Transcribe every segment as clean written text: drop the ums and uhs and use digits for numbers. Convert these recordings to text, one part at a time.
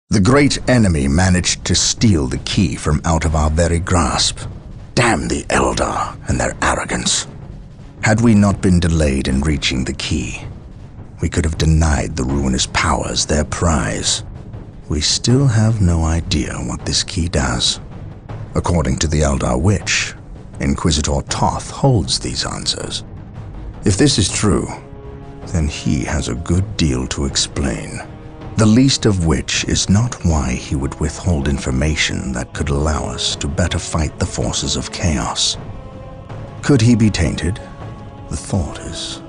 The great enemy managed to steal the key from out of our very grasp. Damn the Eldar and their arrogance. Had we not been delayed in reaching the key, we could have denied the ruinous powers their prize. We still have no idea what this key does. According to the Eldar Witch, Inquisitor Toth holds these answers. If this is true, then he has a good deal to explain. The least of which is not why he would withhold information that could allow us to better fight the forces of chaos. Could he be tainted? The thought is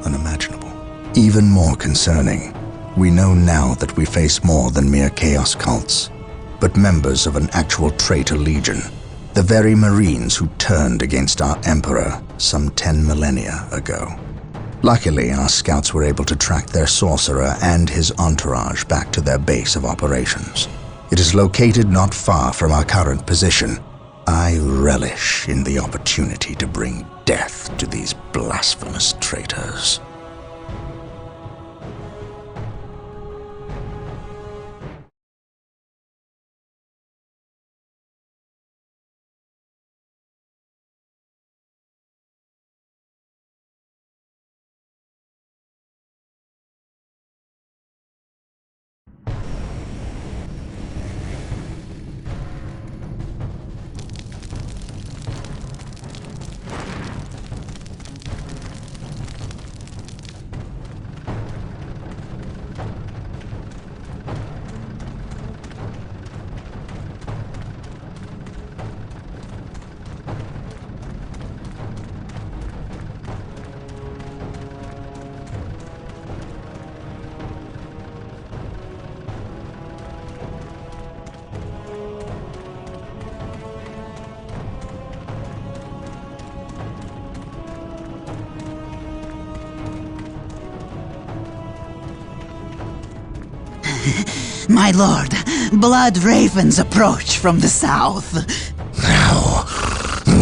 unimaginable. Even more concerning, we know now that we face more than mere chaos cults, but members of an actual traitor legion, the very Marines who turned against our Emperor some 10 millennia ago. Luckily, our scouts were able to track their sorcerer and his entourage back to their base of operations. It is located not far from our current position. I relish in the opportunity to bring death to these blasphemous traitors. My lord, blood ravens approach from the south. How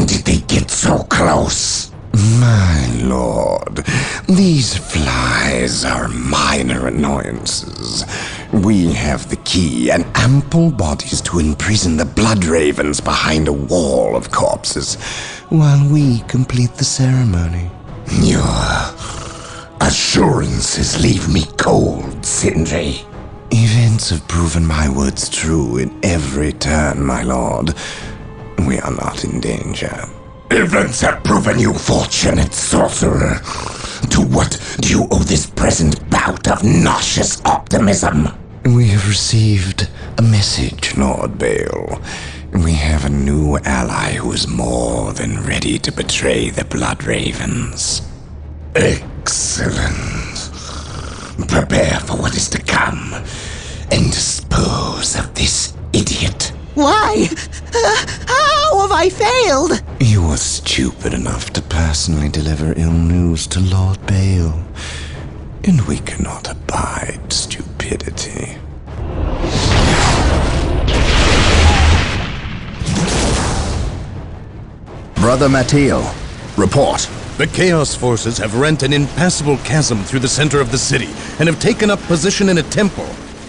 did they get so close? My lord, these flies are minor annoyances. We have the key and ample bodies to imprison the blood ravens behind a wall of corpses, while we complete the ceremony. Your assurances leave me cold, Sindri. Events have proven my words true in every turn, my lord. We are not in danger. Events have proven you fortunate, sorcerer. To what do you owe this present bout of nauseous optimism? We have received a message, Lord Bale. We have a new ally who is more than ready to betray the Blood Ravens. Excellent. Prepare for what is to come, and dispose of this idiot. Why? How have I failed? You were stupid enough to personally deliver ill news to Lord Bale, and we cannot abide stupidity. Brother Mateo, report. The Chaos Forces have rent an impassable chasm through the center of the city and have taken up position in a temple.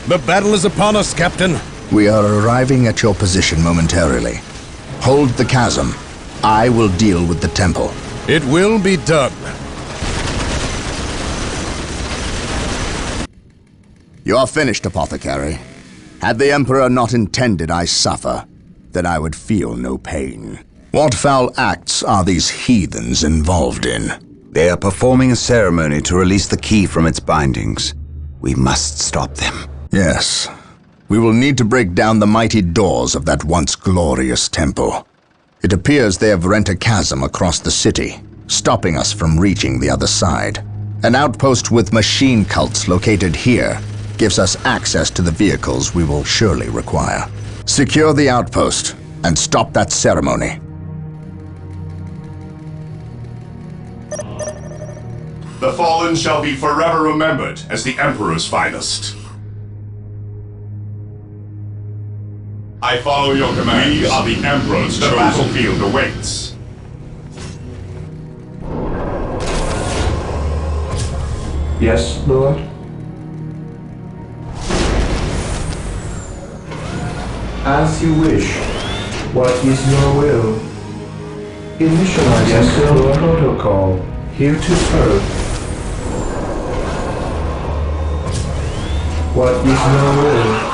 The battle is upon us, Captain. We are arriving at your position momentarily. Hold the chasm. I will deal with the temple. It will be done. You are finished, Apothecary. Had the Emperor not intended I suffer, then I would feel no pain. What foul acts are these heathens involved in? They are performing a ceremony to release the key from its bindings. We must stop them. Yes. We will need to break down the mighty doors of that once glorious temple. It appears they have rent a chasm across the city, stopping us from reaching the other side. An outpost with machine cults located here gives us access to the vehicles we will surely require. Secure the outpost and stop that ceremony. The fallen shall be forever remembered as the Emperor's finest. I follow your commands. We are the Emperor's chosen. The battlefield awaits. Yes, Lord? As you wish. What is your will? Initialize build protocol. Here to serve. What is your will?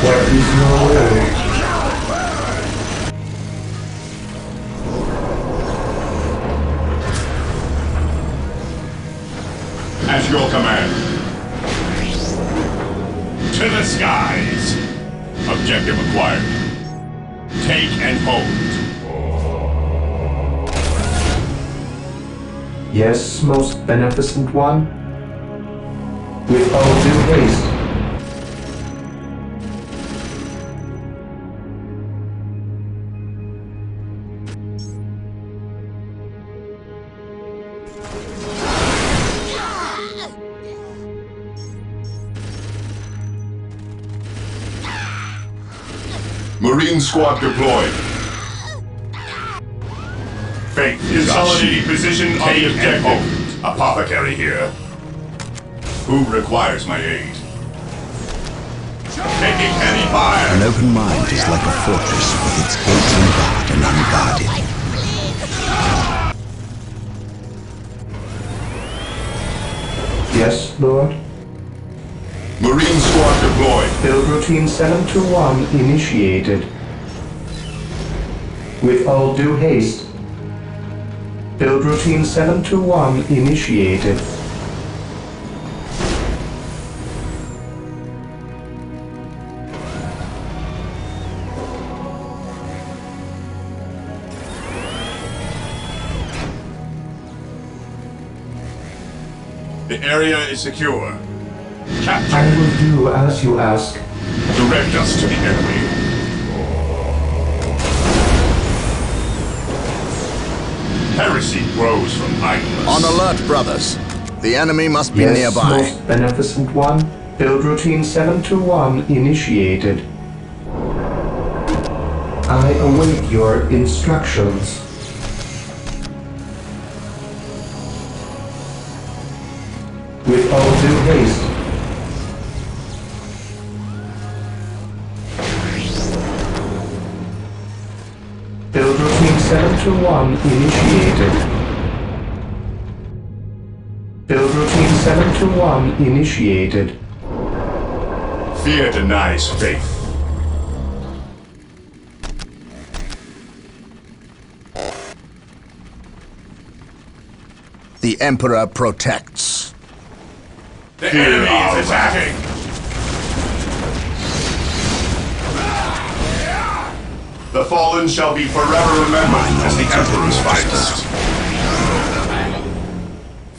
What is your will? At your command. To the skies. Objective acquired. Take and hold. Yes, most beneficent one. With all due haste. Marine squad deployed. Fate is our shield. Position on the objective. Apothecary here. Who requires my aid? Taking heavy fire. An open mind is like a fortress with its gates unbarred and unguarded. Yes, Lord. Marine squad deployed. Build routine 721 initiated. With all due haste. Build routine 721 initiated. The area is secure. Captain, I will do as you ask. direct us to the enemy. Heresy grows from idleness. On alert, brothers. The enemy must be Yes, nearby. most beneficent one. Build routine 721 initiated. I await your instructions. With all due haste. Build routine 721 initiated. Build routine 721 initiated. Fear denies faith. The Emperor protects. The enemy is attacking! The fallen shall be forever remembered as the Emperor's finest.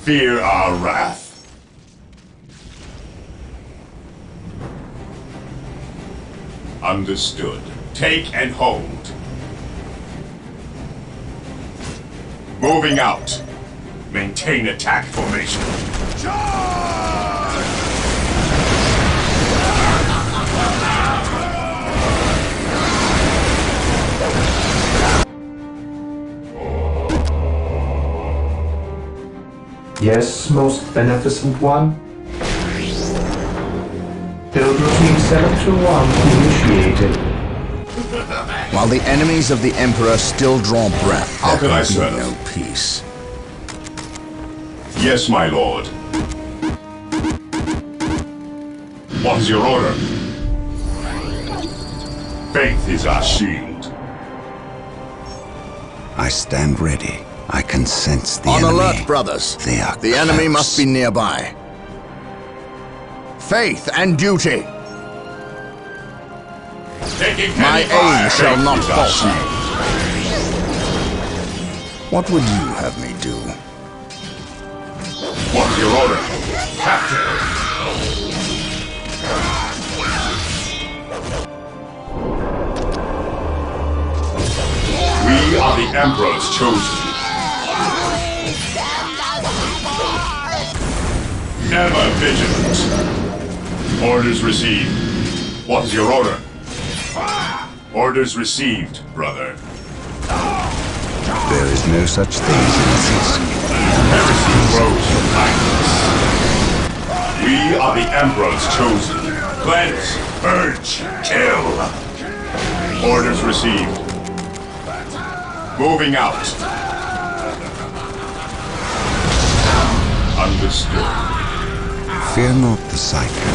Fear our wrath. Understood. Take and hold. Moving out. Maintain attack formation. Yes, most beneficent one. Build routine 721 initiated. While the enemies of the Emperor still draw breath, How there can I can be serve? no peace. Yes, my lord. What is your order? Faith is our shield. I stand ready. I can sense the On enemy. alert, brothers. They are The enemy close. must be nearby. Faith and duty. Taking My heavy fire. aim shall Faith not is our falter. shield. What would you have me do? What is your order? Captain. We are the Emperor's chosen. Ever vigilant. Orders received. What is your order? Orders received, brother. There is no such thing as easy. Heresy grows from kindness. We are the Emperor's chosen. Cleanse, purge, kill. Orders received. Moving out. Understood. Fear not the Psycho.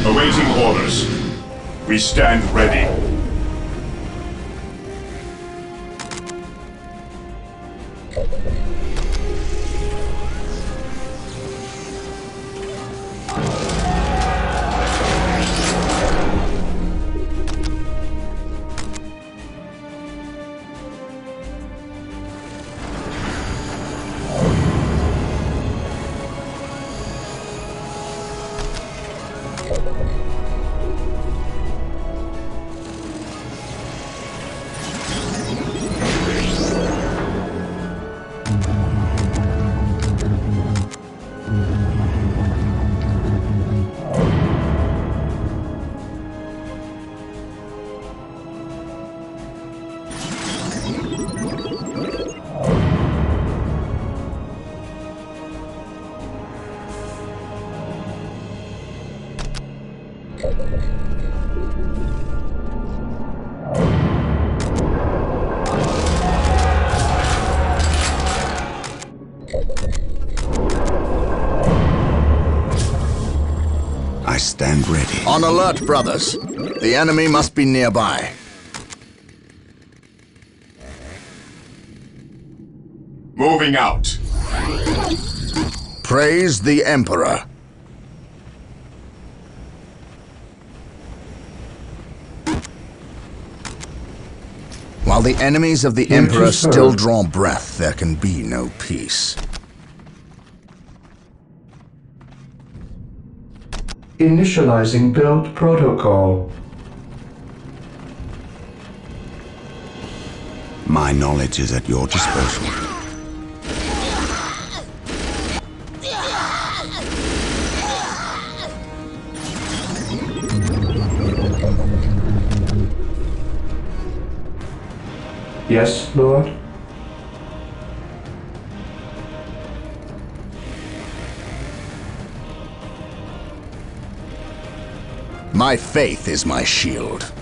Awaiting orders. We stand ready. I stand ready. On alert, brothers. The enemy must be nearby. Moving out. Praise the Emperor. While the enemies of the Emperor still draw breath, there can be no peace. Initializing build protocol. My knowledge is at your disposal. Yes, Lord? My faith is my shield.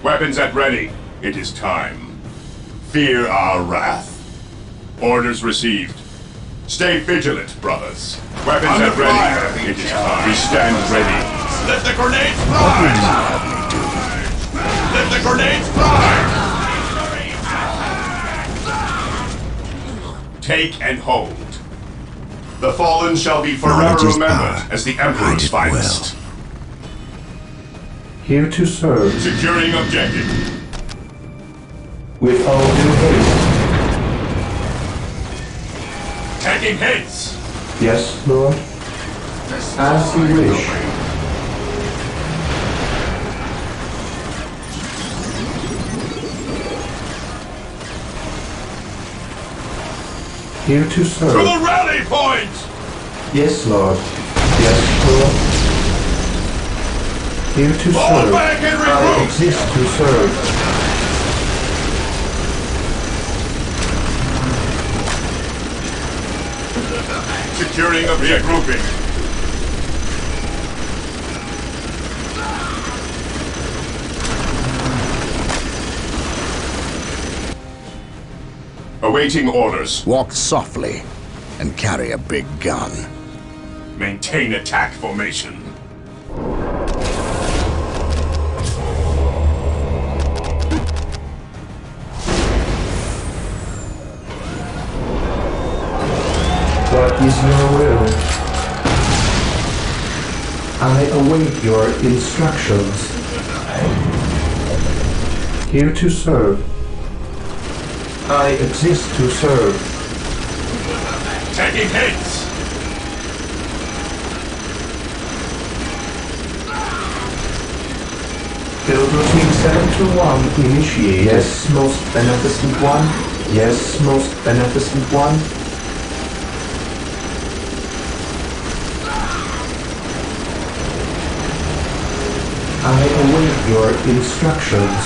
Weapons at ready. It is time. Fear our wrath. Orders received. Stay vigilant, brothers. Weapons at ready. It is time. We stand ready. Let the grenades fly! Let the grenades fly! Take and hold. The fallen shall be forever remembered as the Emperor's finest. Here to serve. Securing objective. With all due haste. Taking hits. Yes, Lord? As you wish. Here to To serve. the rally point! Yes, Lord. Yes, Lord. Here to Fall serve. back and I regroup! exist to serve. Securing objective. Regrouping. Awaiting orders. Walk softly and carry a big gun. Maintain attack formation. What is your will? I await your instructions. Here to serve. I exist to serve. Taking hits. Build routine 721 initiate. Yes, most beneficent one. Yes, most beneficent one. I await your instructions.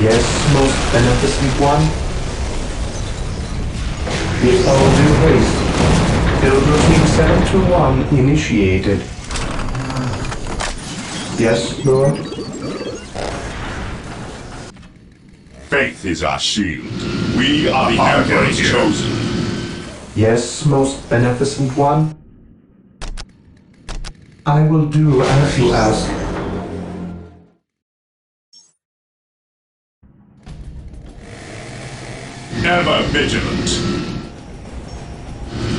Yes, most beneficent one. With all due haste, build routine 721 initiated. Yes, Lord? Faith is our shield. We are the Emperor's chosen. Yes, most beneficent one. I will do as you ask. Ever vigilant.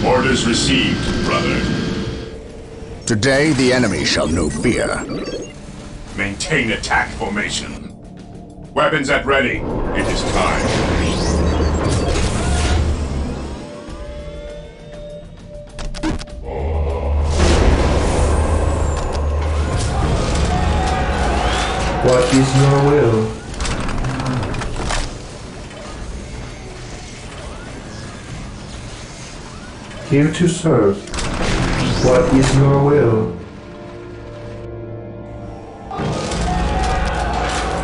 Orders received, brother. Today the enemy shall know fear. Maintain attack formation. Weapons at ready. It is time. What is your will? Here to serve. What is your will?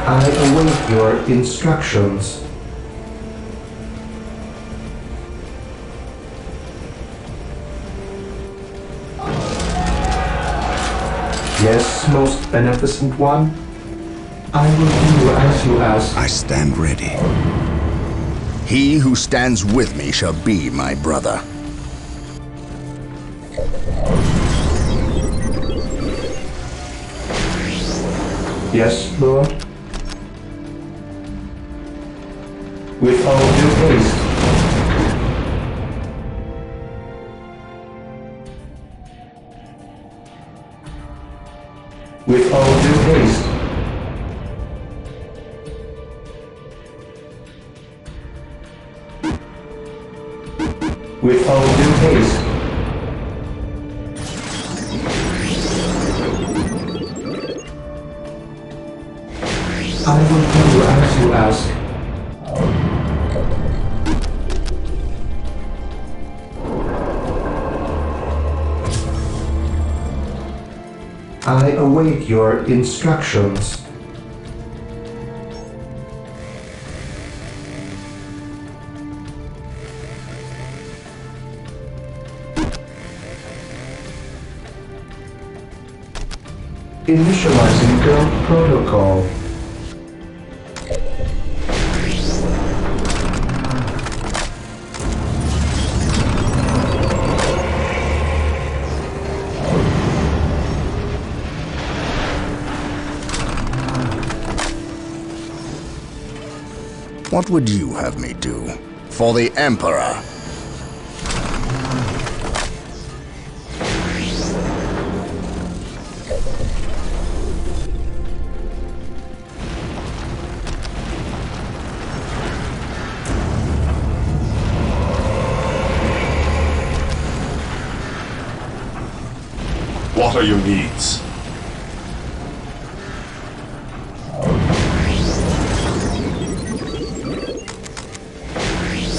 I await your instructions. Yes, most beneficent one. I will do as you ask. I stand ready. He who stands with me shall be my brother. Yes, Lord. With all due haste. With all due haste. With all due haste. I will do as you ask. I await your instructions. Initializing build protocol. What would you have me do? For the Emperor. What are your needs?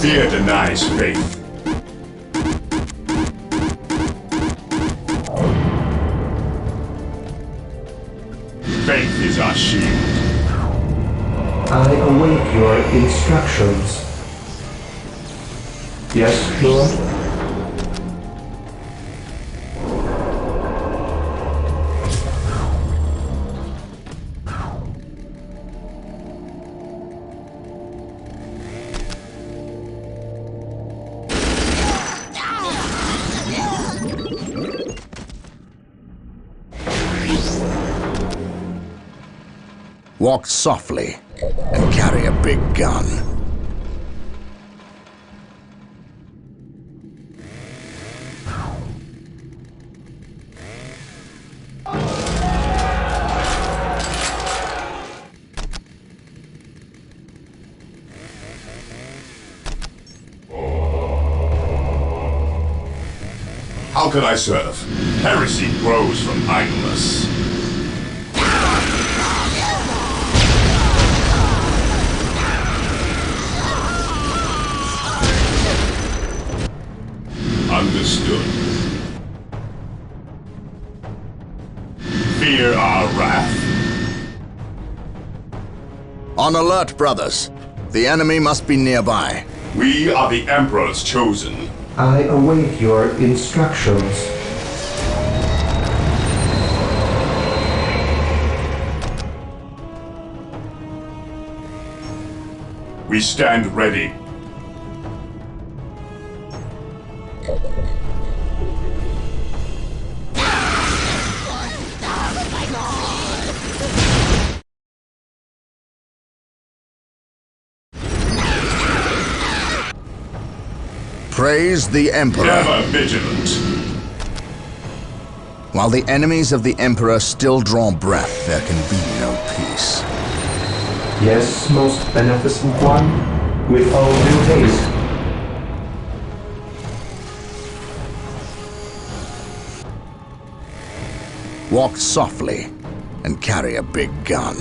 Fear denies faith. Faith is our shield. I await your instructions. Yes, Lord? Walk softly and carry a big gun. How can I serve? Heresy grows from idleness. Understood. our wrath? On alert, brothers. The enemy must be nearby. We are the Emperor's chosen. I await your instructions. We stand ready. Praise the Emperor. Ever vigilant. While the enemies of the Emperor still draw breath, there can be no peace. Yes, most beneficent one, with all due haste. Walk softly and carry a big gun.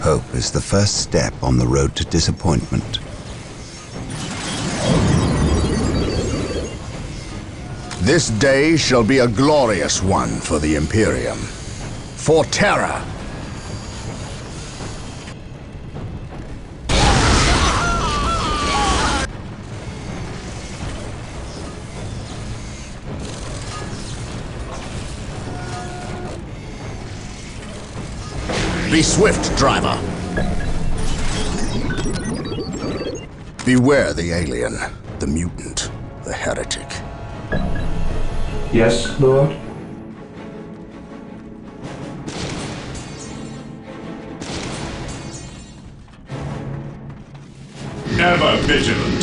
Hope is the first step on the road to disappointment. This day shall be a glorious one for the Imperium. For Terra! Be swift, driver. Beware the alien, the mutant, the heretic. Yes, Lord? Ever vigilant.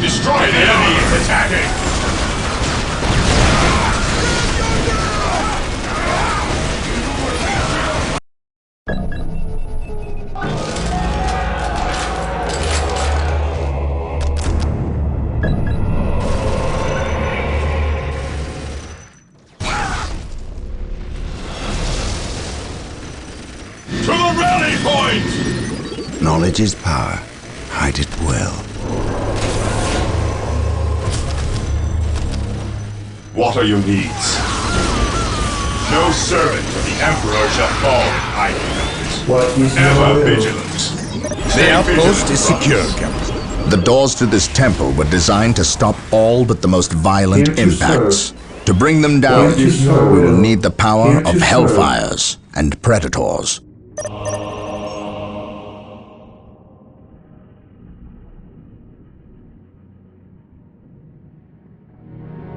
Destroy the enemy is attacking! To the rally point! Knowledge is power. Hide it well. What are your needs? No servant of the Emperor shall fall in hiding. What is your Ever will? vigilant. The outpost is Vigilant, secure, brothers. Captain. The doors to this temple were designed to stop all but the most violent Here to impacts. To bring them down, What is your we will will? need the power Here of to serve. hellfires and predators.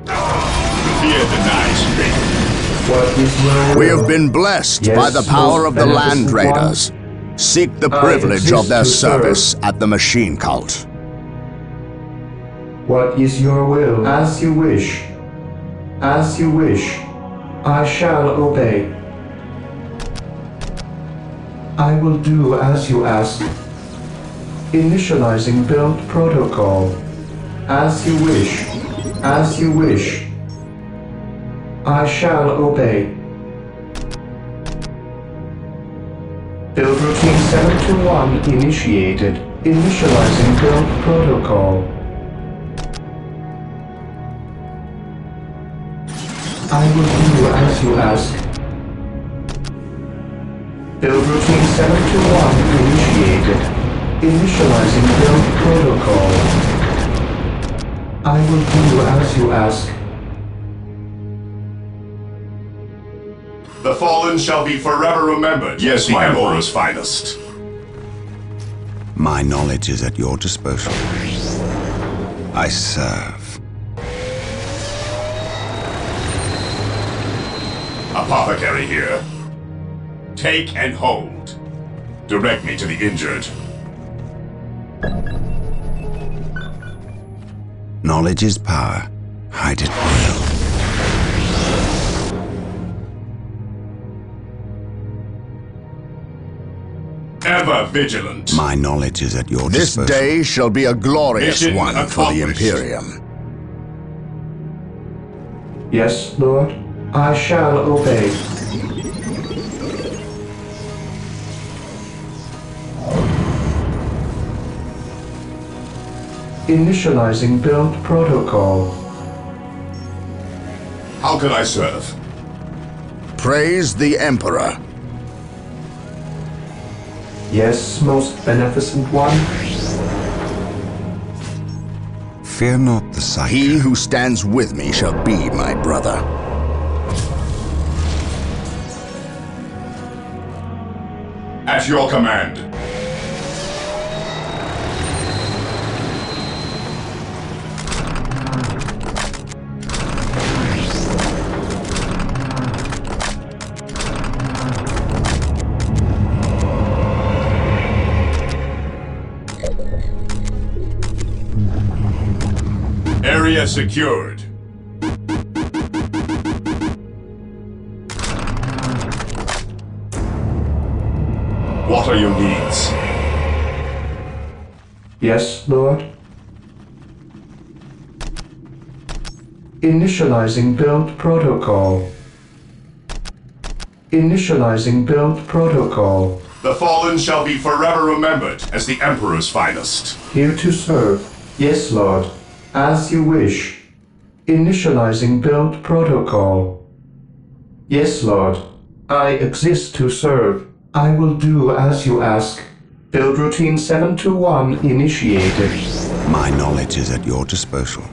Fear denies faith. What is your will? We have been blessed Yes, by the power most of the Land beneficent one. Raiders. Seek the I privilege of exist their to serve. service at the machine cult. What is your will? As you wish. As you wish. I shall obey. I will do as you ask. Initializing build protocol. As you wish. As you wish. I shall obey. Build routine 721 initiated. Initializing build protocol. I will do as you ask. Build routine 721 initiated. Initializing build protocol. I will do as you ask. The fallen shall be forever remembered. Yes, my Emperor's finest. My knowledge is at your disposal. I serve. Apothecary here. Take and hold. Direct me to the injured. Knowledge is power. Hide it well. Ever vigilant. My knowledge is at your This disposal. day shall be a glorious Mission one for the accomplished. Imperium. Yes, Lord. I shall obey. Initializing build protocol. How can I serve? Praise the Emperor. Yes, most beneficent one. Fear not the sight. He who stands with me shall be my brother. At your command. Area secured. What are your needs? Yes, Lord. Initializing build protocol. Initializing build protocol. The fallen shall be forever remembered as the Emperor's finest. Here to serve. Yes, Lord. As you wish. Initializing build protocol. Yes, Lord. I exist to serve. I will do as you ask. Build routine 721 initiated. My knowledge is at your disposal.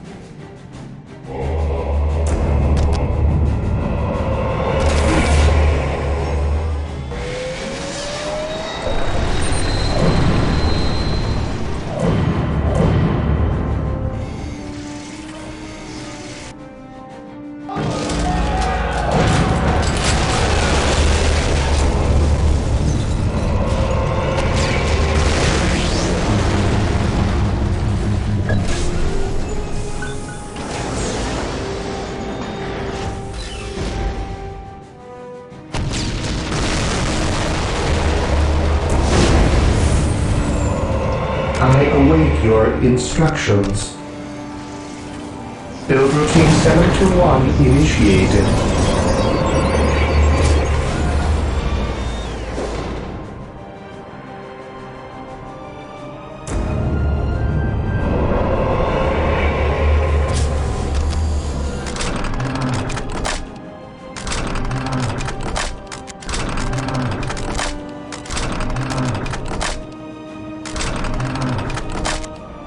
I await your instructions. Build routine 721 initiated.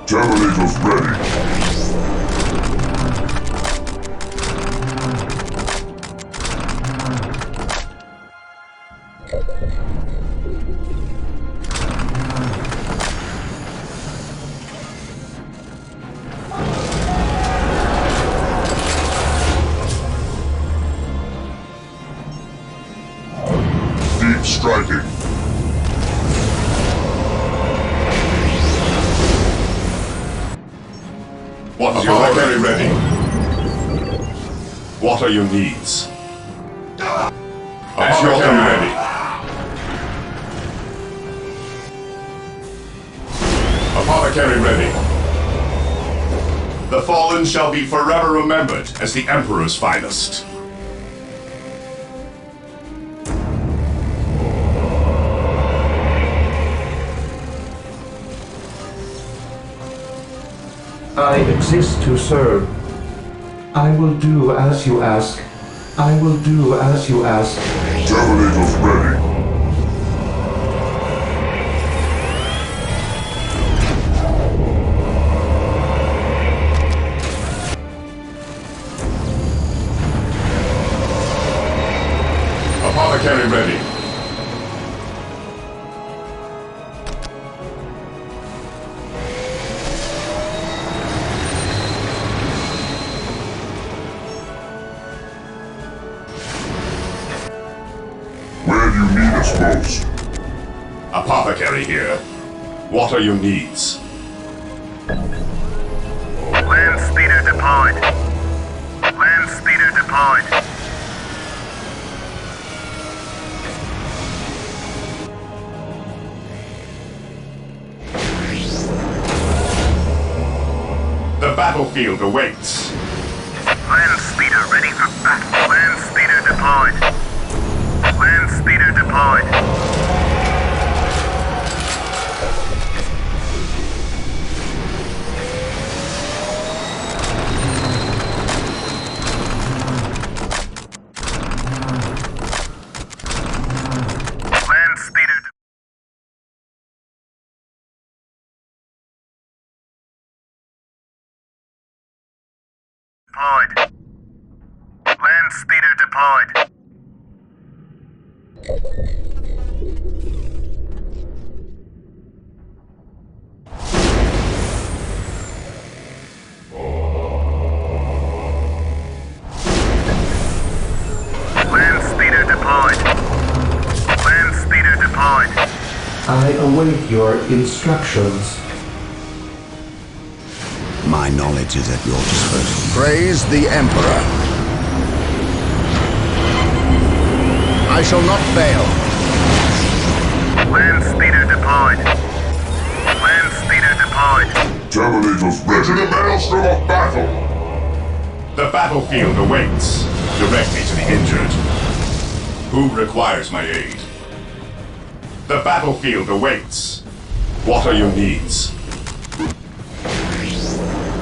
Generators ready. Deep striking. What's your artillery ready? What are your needs? At your command. Apothecary ready. The fallen shall be forever remembered as the Emperor's finest. I exist to serve. I will do as you ask. I will do as you ask. Generators ready. Apothecary ready. Where do you need us most? Apothecary here. What are your needs? Land speeder deployed. Land speeder deployed. The battlefield awaits. Land speeder ready for battle. Land speeder deployed. Land speeder deployed. deployed. Land speeder deployed. Land speeder deployed. Land speeder deployed. I await your instructions. My knowledge is at your disposal. Praise the Emperor. I shall not fail. Land speeder deployed. Land speeder deployed. Terminators ready. To the maelstrom of battle! The battlefield awaits. Direct me to the injured. Who requires my aid? The battlefield awaits. What are your needs?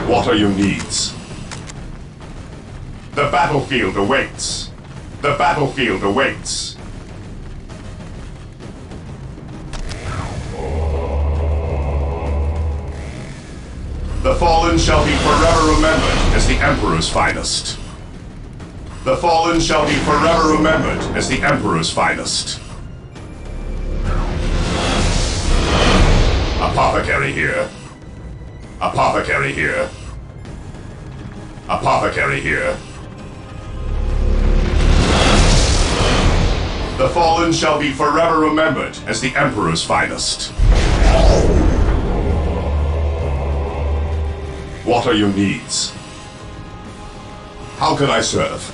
What are your needs? The battlefield awaits. The battlefield awaits. The fallen shall be forever remembered as the Emperor's finest. The fallen shall be forever remembered as the Emperor's finest. Apothecary here. Apothecary here. Apothecary here. The fallen shall be forever remembered as the Emperor's finest. What are your needs? How can I serve?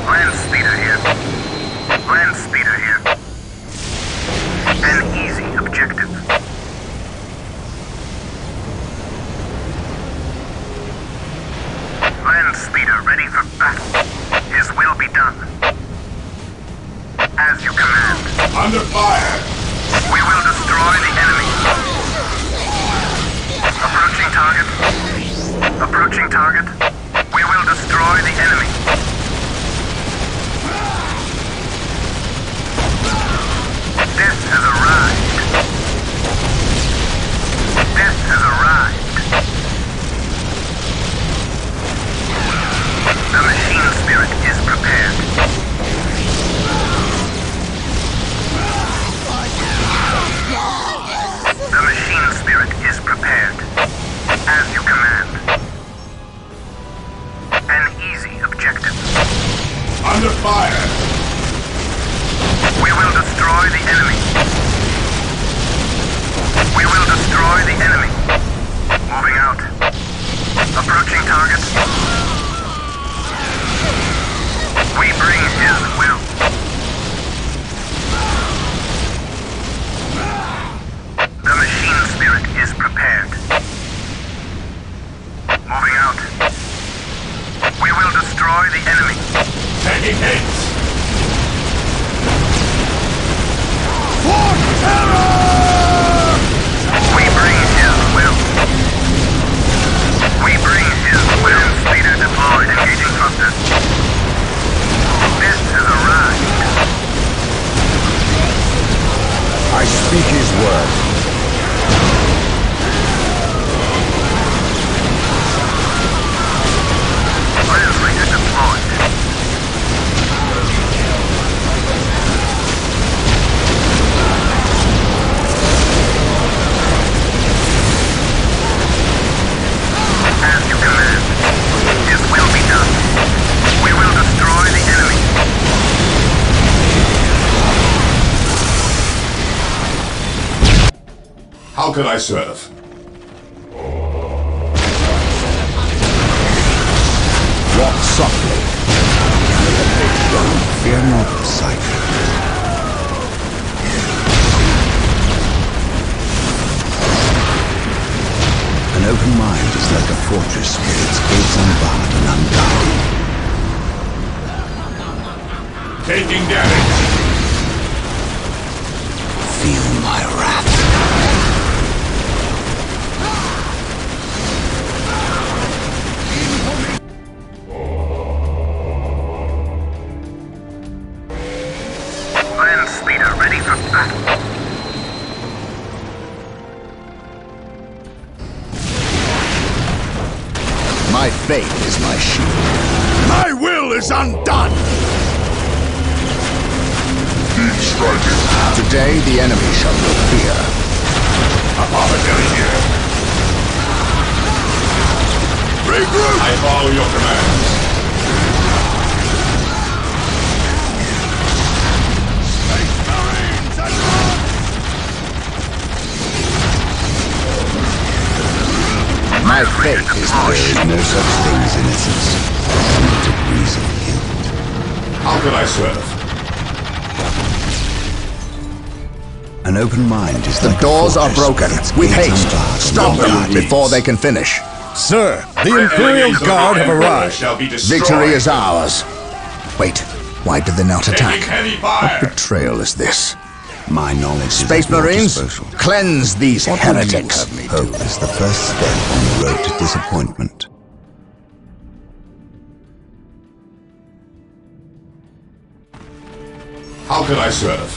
Land speeder here. Land speeder here. An easy objective. Land speeder ready for battle. His will be done. As you command. Under fire! We will destroy the enemy. Approaching target. Approaching target. We will destroy the enemy. Death has arrived. Death has arrived. The machine spirit is prepared. The machine spirit is prepared. As you command. An easy objective. Under fire! We will destroy the enemy. We will destroy the enemy. Moving out. Approaching target. We bring his will. The machine spirit is prepared. Moving out. We will destroy the enemy. Taking hits! We bring his will. We bring his will. Speeder deployed. Engaging thrusters. Death has arrived. I speak his word. Translator deployed. As you command. His will be done. We will destroy the enemy. How can I serve? Walk softly. Fear not the sight. An open mind is like a fortress with its gates unbarred and unguarded. Taking damage! Feel my wrath. Land speeder ready for battle. My faith is my shield. My will is undone! Deep striking. Today the enemy shall know fear. Apothecary here. Regroup! I follow your commands. My faith is my There is shield. no such thing as innocence. Only degrees of guilt. How can I serve? An open mind is The like a doors are fortress broken. with its With gates haste. unbarred. Stop them before they can finish. Sir, the Imperial Guard have arrived. Shall be destroyed. Victory is ours. Wait, why did they not attack? Taking heavy What fire. betrayal is this? My knowledge Space is at your Marines, disposal. cleanse these What would you heretics. have me do? Hope is the first step on the road to disappointment. How can I serve?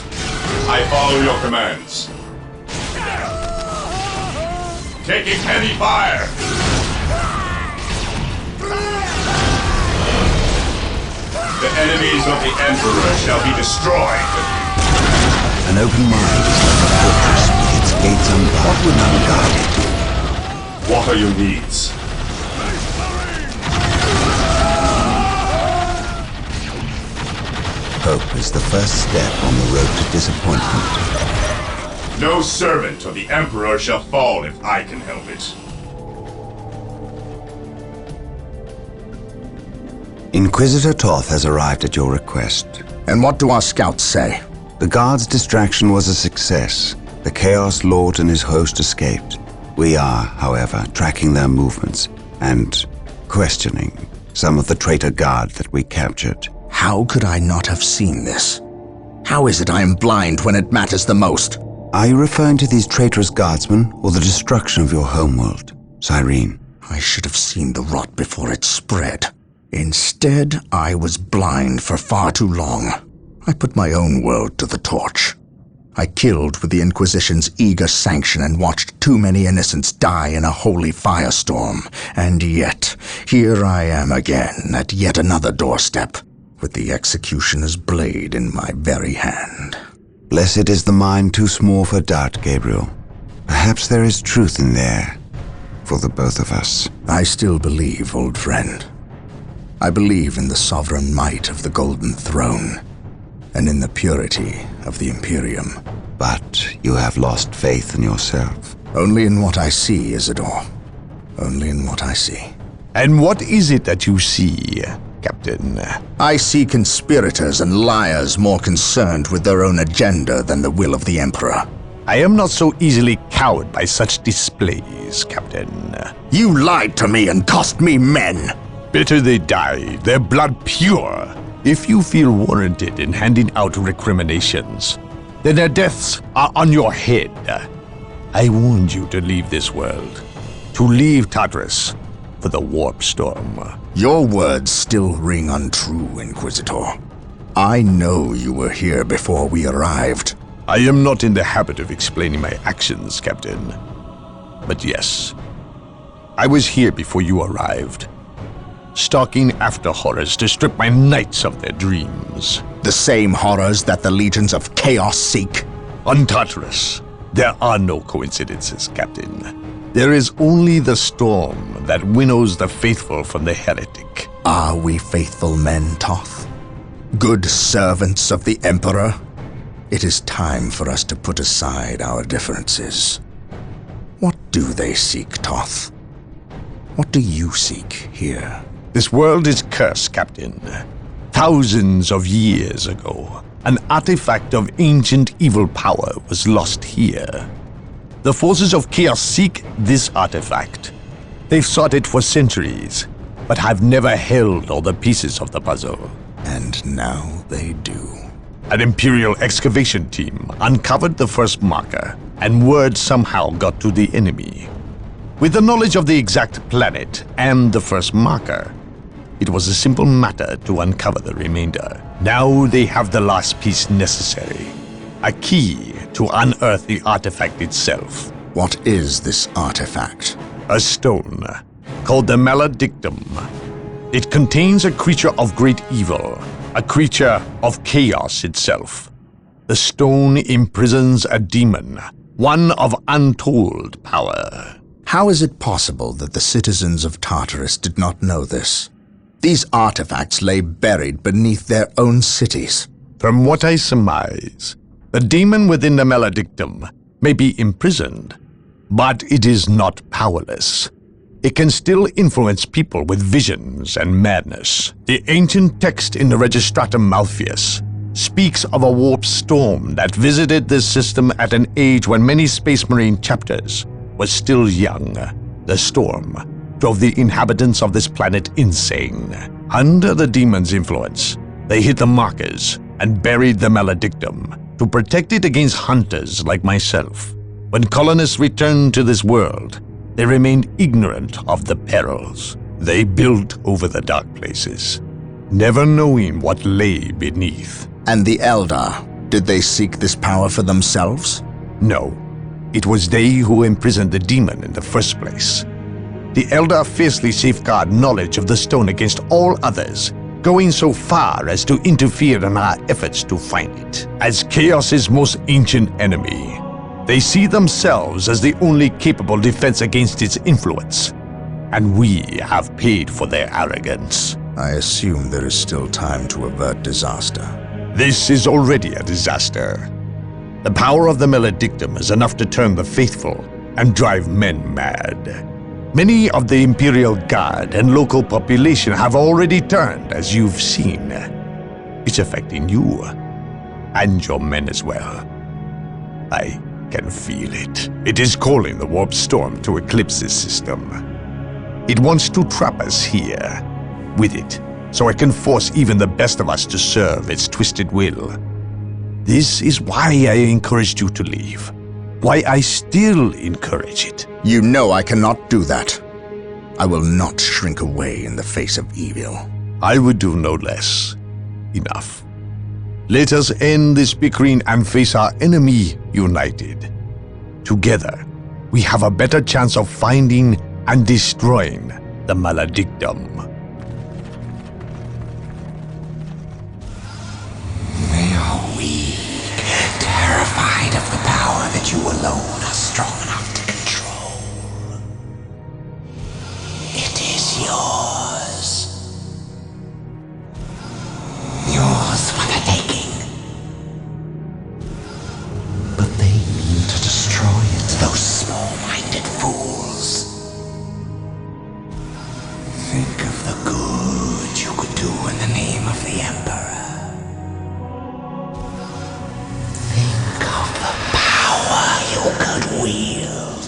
I follow your commands. Taking heavy fire. The enemies of the Emperor shall be destroyed. An open mind is like a fortress with its gates unbarred and unguarded. What are your needs? Hope is the first step on the road to disappointment. No servant of the Emperor shall fall if I can help it. Inquisitor Toth has arrived at your request. And what do our scouts say? The guard's distraction was a success. The Chaos Lord and his host escaped. We are, however, tracking their movements and questioning some of the traitor guard that we captured. How could I not have seen this? How is it I am blind when it matters the most? Are you referring to these traitorous guardsmen or the destruction of your homeworld, Cyrene? I should have seen the rot before it spread. Instead, I was blind for far too long. I put my own world to the torch. I killed with the Inquisition's eager sanction and watched too many innocents die in a holy firestorm. And yet, here I am again at yet another doorstep, with the executioner's blade in my very hand. Blessed is the mind too small for doubt, Gabriel. Perhaps there is truth in there, for the both of us. I still believe, old friend. I believe in the sovereign might of the Golden Throne, and in the purity of the Imperium. But you have lost faith in yourself. Only in what I see, Isidore. Only in what I see. And what is it that you see, Captain? I see conspirators and liars more concerned with their own agenda than the will of the Emperor. I am not so easily cowed by such displays, Captain. You lied to me and cost me men! Better they die, their blood pure. If you feel warranted in handing out recriminations, then their deaths are on your head. I warned you to leave this world, to leave Tartarus for the warp storm. Your words still ring untrue, Inquisitor. I know you were here before we arrived. I am not in the habit of explaining my actions, Captain. But yes, I was here before you arrived, stalking after horrors to strip my knights of their dreams. The same horrors that the legions of chaos seek. On Tartarus, there are no coincidences, Captain. There is only the storm that winnows the faithful from the heretic. Are we faithful men, Toth? Good servants of the Emperor? It is time for us to put aside our differences. What do they seek, Toth? What do you seek here? This world is cursed, Captain. Thousands of years ago, an artifact of ancient evil power was lost here. The forces of chaos seek this artifact. They've sought it for centuries, but have never held all the pieces of the puzzle. And now they do. An Imperial excavation team uncovered the first marker, and word somehow got to the enemy. With the knowledge of the exact planet and the first marker, it was a simple matter to uncover the remainder. Now they have the last piece necessary. a key to unearth the artifact itself. What is this artifact? A stone called the Maledictum. It contains a creature of great evil, a creature of chaos itself. The stone imprisons a demon, one of untold power. How is it possible that the citizens of Tartarus did not know this? These artifacts lay buried beneath their own cities. From what I surmise, the demon within the Maledictum may be imprisoned, but it is not powerless. It can still influence people with visions and madness. The ancient text in the Registratum Malpheus speaks of a warp storm that visited this system at an age when many Space Marine chapters were still young. The storm drove the inhabitants of this planet insane. Under the demon's influence, they hit the markers and buried the Maledictum to protect it against hunters like myself. When colonists returned to this world, they remained ignorant of the perils. They built over the dark places, never knowing what lay beneath. And the Eldar, did they seek this power for themselves? No, it was they who imprisoned the demon in the first place. The Eldar fiercely safeguard knowledge of the stone against all others, going so far as to interfere in our efforts to find it. As Chaos's most ancient enemy, they see themselves as the only capable defense against its influence, and we have paid for their arrogance. I assume there is still time to avert disaster. This is already a disaster. The power of the Maledictum is enough to turn the faithful and drive men mad. Many of the Imperial Guard and local population have already turned, as you've seen. It's affecting you, and your men as well. I can feel it. It is calling the warp storm to eclipse this system. It wants to trap us here, with it, so it can force even the best of us to serve its twisted will. This is why I encouraged you to leave. Why I still encourage it. You know I cannot do that. I will not shrink away in the face of evil. I would do no less. Enough. Let us end this bickering and face our enemy united. Together, we have a better chance of finding and destroying the Maledictum. They are weak, terrified of the power that you alone are strong enough to control. It is yours. Yours for the taking. But they mean to destroy it, those small-minded fools. Think of the good you could do in the name of the Emperor. Think of the power you could wield.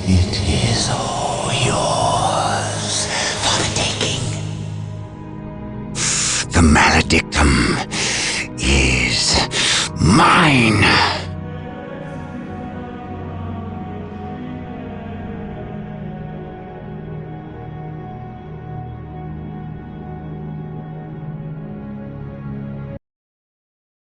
It is all yours for the taking. The Maledictum is mine.